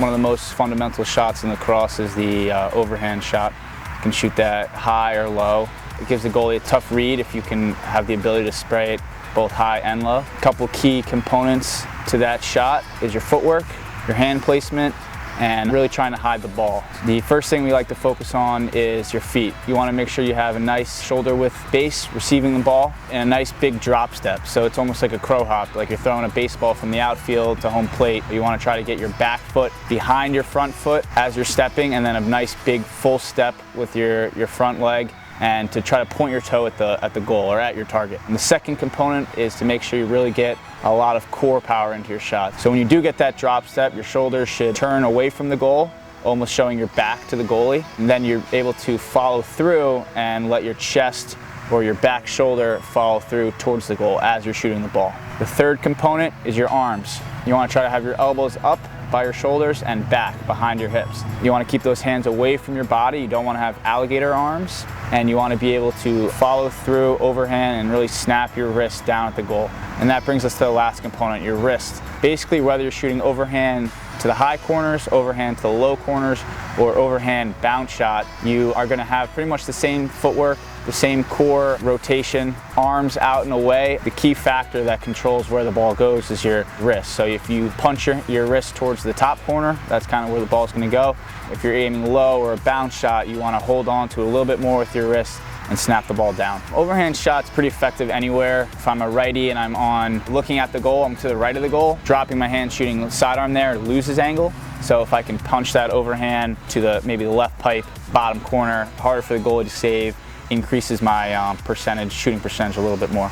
One of the most fundamental shots in lacrosse is the overhand shot. You can shoot that high or low. It gives the goalie a tough read if you can have the ability to spray it both high and low. A couple key components to that shot is your footwork, your hand placement, and really trying to hide the ball. The first thing we like to focus on is your feet. You want to make sure you have a nice shoulder width base receiving the ball and a nice big drop step. So it's almost like a crow hop, like you're throwing a baseball from the outfield to home plate. You want to try to get your back foot behind your front foot as you're stepping, and then a nice big full step with your front leg, and to try to point your toe at the goal or at your target. And the second component is to make sure you really get a lot of core power into your shot. So when you do get that drop step, your shoulders should turn away from the goal, almost showing your back to the goalie. And then you're able to follow through and let your chest or your back shoulder follow through towards the goal as you're shooting the ball. The third component is your arms. You want to try to have your elbows up by your shoulders and back behind your hips. You want to keep those hands away from your body. You don't want to have alligator arms, and you want to be able to follow through overhand and really snap your wrist down at the goal. And that brings us to the last component, your wrist. Basically, whether you're shooting overhand to the high corners, overhand to the low corners, or overhand bounce shot, you are going to have pretty much the same footwork, the same core rotation, arms out and away. The key factor that controls where the ball goes is your wrist. So if you punch your wrist towards the top corner, that's kind of where the ball's going to go. If you're aiming low or a bounce shot, you want to hold on to a little bit more with your wrist and snap the ball down. Overhand shot's pretty effective anywhere. If I'm a righty and I'm on looking at the goal, I'm to the right of the goal, dropping my hand, shooting sidearm there, it loses angle. So if I can punch that overhand to maybe the left pipe, bottom corner, harder for the goalie to save, increases my shooting percentage a little bit more.